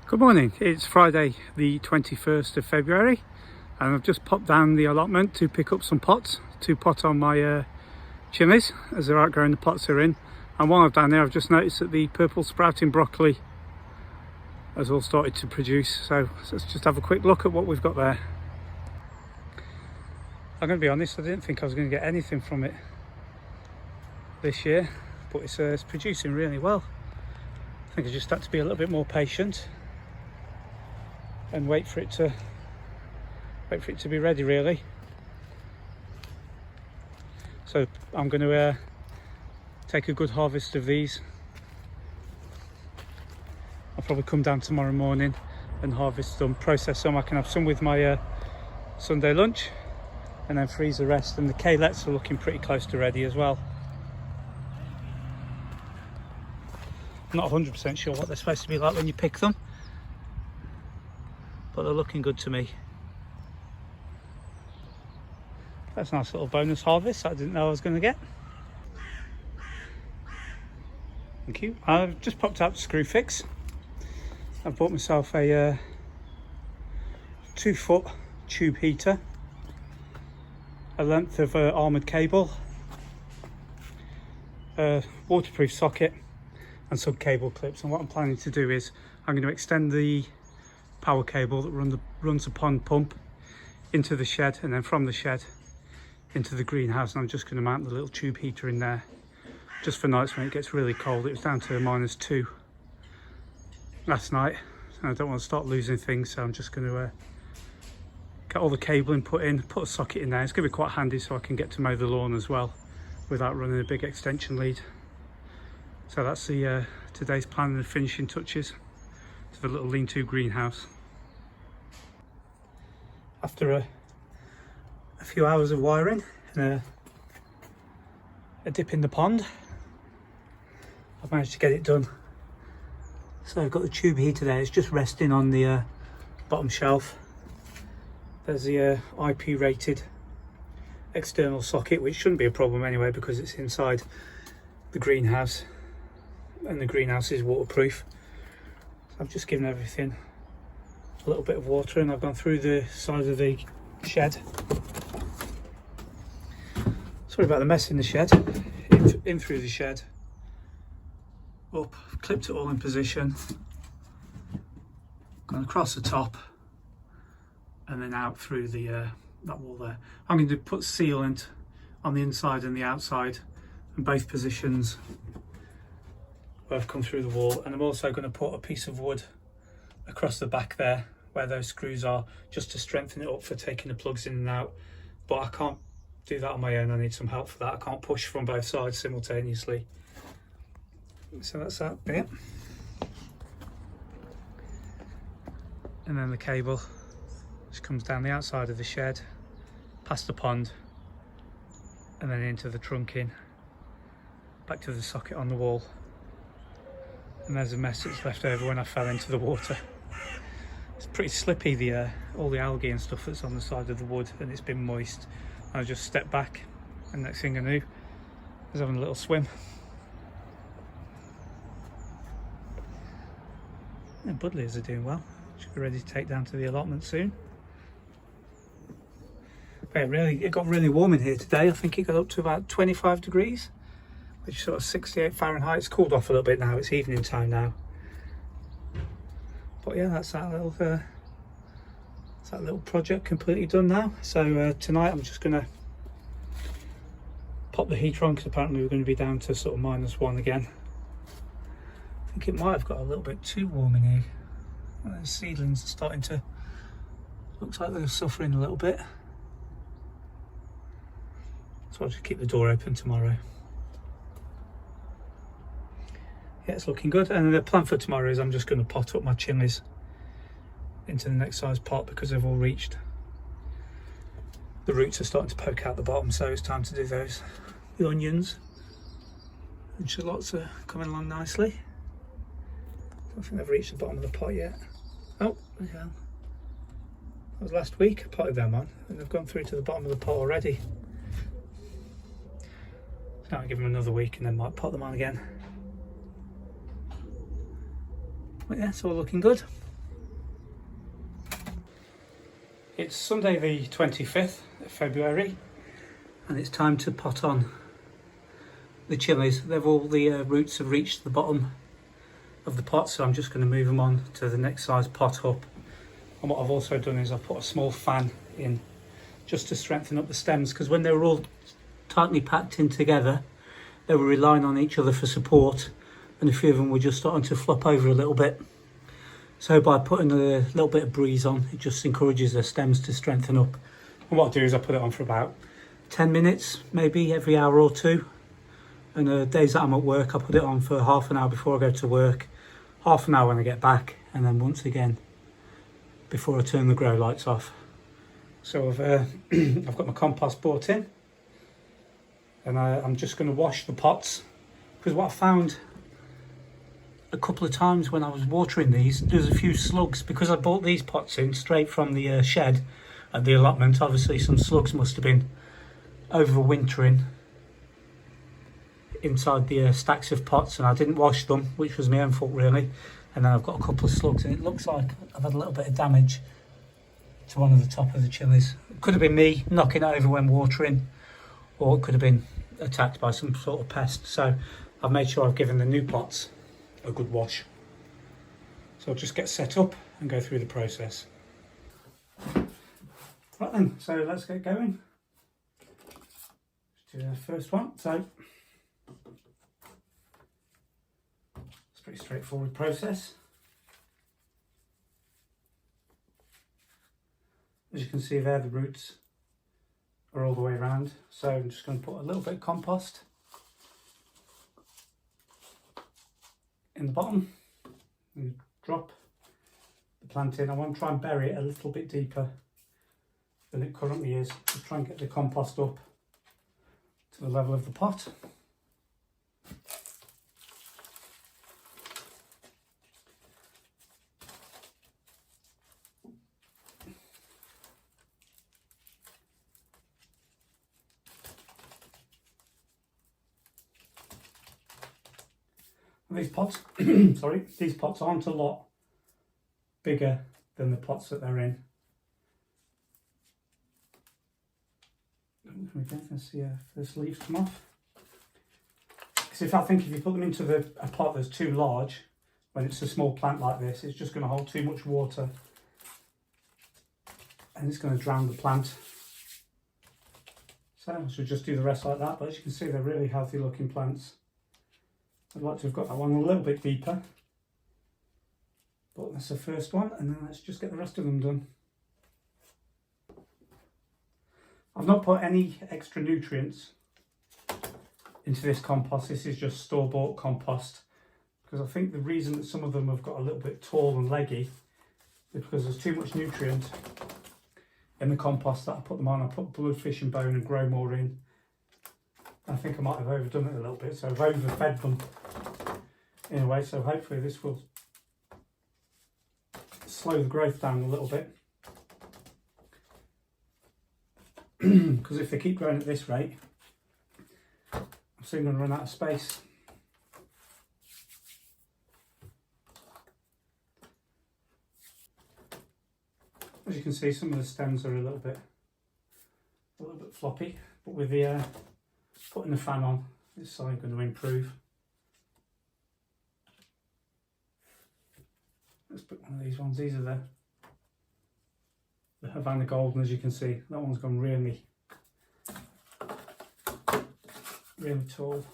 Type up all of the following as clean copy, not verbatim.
Good morning, it's Friday the 21st of February and I've just popped down the allotment to pick up some pots to pot on my chillies as they're outgrowing the pots they're in. And while I'm down there I've just noticed that the purple sprouting broccoli has all started to produce, so let's just have a quick look at what we've got there. I'm going to be honest, I didn't think I was going to get anything from it this year, but it's producing really well. I think I just had to be a little bit more patient and wait for it to be ready really. So I'm going to take a good harvest of these. I'll probably come down tomorrow morning and harvest them, process some. I can have some with my Sunday lunch and then freeze the rest, and the K-lets are looking pretty close to ready as well. I'm not 100% sure what they're supposed to be like when you pick them, but they're looking good to me. That's a nice little bonus harvest I didn't know I was going to get. Thank you. I've just popped out to Screwfix. I've bought myself a 2-foot tube heater, a length of armoured cable, a waterproof socket and some cable clips. And what I'm planning to do is I'm going to extend the power cable that runs the pond pump into the shed, and then from the shed into the greenhouse, and I'm just going to mount the little tube heater in there just for nights when it gets really cold. It was down to -2 last night and I don't want to start losing things, so I'm just going to get all the cabling put in, put a socket in there. It's going to be quite handy so I can get to mow the lawn as well without running a big extension lead. So that's the today's plan and the finishing touches to the little lean-to greenhouse. After a few hours of wiring and a dip in the pond, I've managed to get it done. So I've got the tube heater there, it's just resting on the bottom shelf. There's the IP rated external socket, which shouldn't be a problem anyway because it's inside the greenhouse and the greenhouse is waterproof. So I've just given everything a little bit of water and I've gone through the side of the shed. Sorry about the mess in the shed. In through the shed, up, clipped it all in position, gone across the top and then out through the that wall there. I'm going to put sealant on the inside and the outside, and both positions where I've come through the wall, and I'm also going to put a piece of wood across the back there where those screws are, just to strengthen it up for taking the plugs in and out. But I can't do that on my own, I need some help for that. I can't push from both sides simultaneously. So that's that bit. And then the cable just comes down the outside of the shed, past the pond, and then into the trunking, back to the socket on the wall. And there's a mess that's left over when I fell into the water. It's pretty slippy, all the algae and stuff that's on the side of the wood, and it's been moist. I just stepped back and next thing I knew I was having a little swim. And budlies are doing well. Should be ready to take down to the allotment soon. But it got really warm in here today. I think it got up to about 25 degrees, which is sort of 68 Fahrenheit. It's cooled off a little bit now, it's evening time now. But yeah, that's that little project completely done now. So tonight I'm just going to pop the heater on because apparently we're going to be down to sort of -1 again. I think it might have got a little bit too warm in here. The seedlings are starting to, looks like they're suffering a little bit. So I'll just keep the door open tomorrow. Yeah, it's looking good. And the plan for tomorrow is I'm just going to pot up my chillies into the next size pot because they've all reached. The roots are starting to poke out the bottom, so it's time to do those. The onions and shallots are coming along nicely. I don't think they've reached the bottom of the pot yet. Oh, yeah. That was last week I potted them on, and they've gone through to the bottom of the pot already. So now I'll give them another week and then might pot them on again. But yeah, it's all looking good. It's Sunday the 25th of February and it's time to pot on the chillies. All the roots have reached the bottom of the pot, so I'm just going to move them on to the next size pot up. And what I've also done is I've put a small fan in just to strengthen up the stems, because when they were all tightly packed in together they were relying on each other for support, and a few of them were just starting to flop over a little bit. So by putting a little bit of breeze on, it just encourages their stems to strengthen up. And what I do is I put it on for about 10 minutes, maybe every hour or two. And days that I'm at work, I put it on for half an hour before I go to work, half an hour when I get back, and then once again before I turn the grow lights off. So I've got my compost brought in, and I'm just going to wash the pots, because what I found a couple of times when I was watering these, there's a few slugs, because I bought these pots in straight from the shed at the allotment. Obviously some slugs must have been overwintering inside the stacks of pots, and I didn't wash them, which was my own fault really. And then I've got a couple of slugs, and it looks like I've had a little bit of damage to one of the top of the chillies. It could have been me knocking it over when watering, or it could have been attacked by some sort of pest. So I've made sure I've given the new pots a good wash. So I'll just get set up and go through the process. Right then, so let's get going. Let's do the first one. So it's a pretty straightforward process. As you can see there, the roots are all the way around. So I'm just going to put a little bit of compost in the bottom and drop the plant in. I want to try and bury it a little bit deeper than it currently is, to try and get the compost up to the level of the pot. These pots, sorry, these pots aren't a lot bigger than the pots that they're in. Let's see if this leaves come off. Because I think if you put them into a pot that's too large, when it's a small plant like this, it's just going to hold too much water and it's going to drown the plant. So I should just do the rest like that, but as you can see, they're really healthy looking plants. I'd like to have got that one a little bit deeper, but that's the first one, and then let's just get the rest of them done. I've not put any extra nutrients into this compost. This is just store-bought compost, because I think the reason that some of them have got a little bit tall and leggy is because there's too much nutrient in the compost that I put them on. I put bloodfish and bone and grow more in. I think I might have overdone it a little bit, so I've overfed them in a way, so hopefully this will slow the growth down a little bit. Because if they keep growing at this rate, I'm soon going to run out of space. As you can see, some of the stems are a little bit floppy, but with the putting the fan on, this side going to improve. Let's put one of these ones. These are the Havana Golden. As you can see, that one's gone really tall.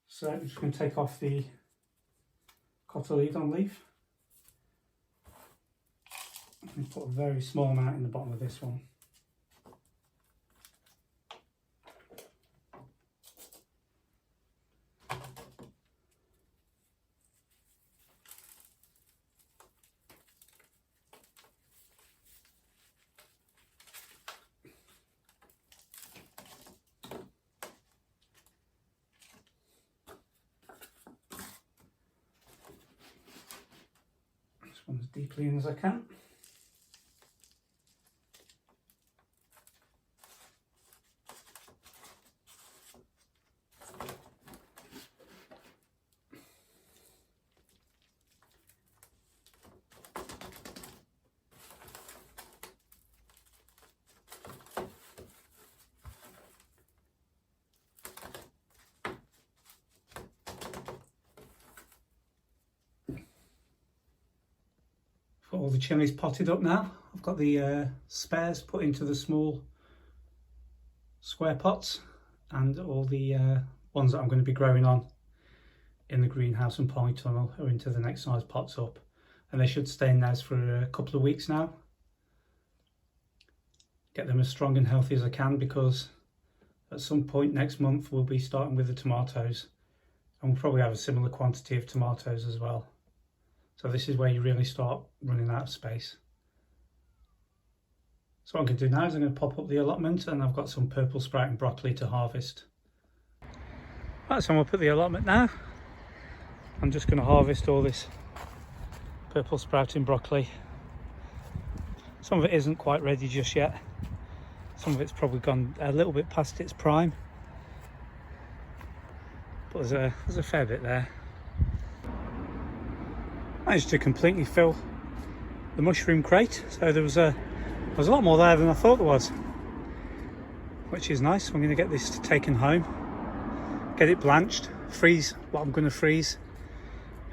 So I'm just going to take off the cotyledon leaf and put a very small amount in the bottom of this one. This one as deeply in as I can. all the chillies potted up now. I've got the spares put into the small square pots, and all the ones that I'm going to be growing on in the greenhouse and polytunnel are into the next size pots up, and they should stay in those for a couple of weeks now. Get them as strong and healthy as I can, because at some point next month we'll be starting with the tomatoes, and we'll probably have a similar quantity of tomatoes as well. So this is where you really start running out of space. So what I'm going to do now is I'm going to pop up the allotment, and I've got some purple sprouting broccoli to harvest. Right, so I'm up at the allotment now. I'm just going to harvest all this purple sprouting broccoli. Some of it isn't quite ready just yet. Some of it's probably gone a little bit past its prime. But there's a fair bit there. Managed to completely fill the mushroom crate, so there was a lot more there than I thought there was, which is nice. I'm going to get this taken home, get it blanched, freeze what I'm going to freeze,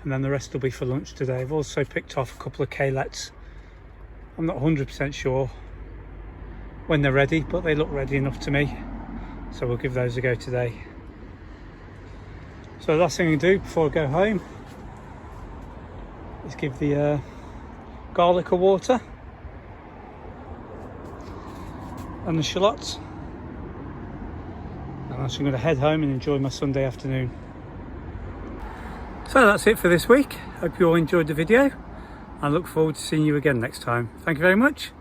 and then the rest will be for lunch today. I've also picked off a couple of kaleets. I'm not 100% sure when they're ready, but they look ready enough to me, so we'll give those a go today. So the last thing I can do before I go home is give the garlic a water, and the shallots, and I'm going to head home and enjoy my Sunday afternoon. So that's it for this week. Hope you all enjoyed the video. I look forward to seeing you again next time. Thank you very much,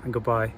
and goodbye.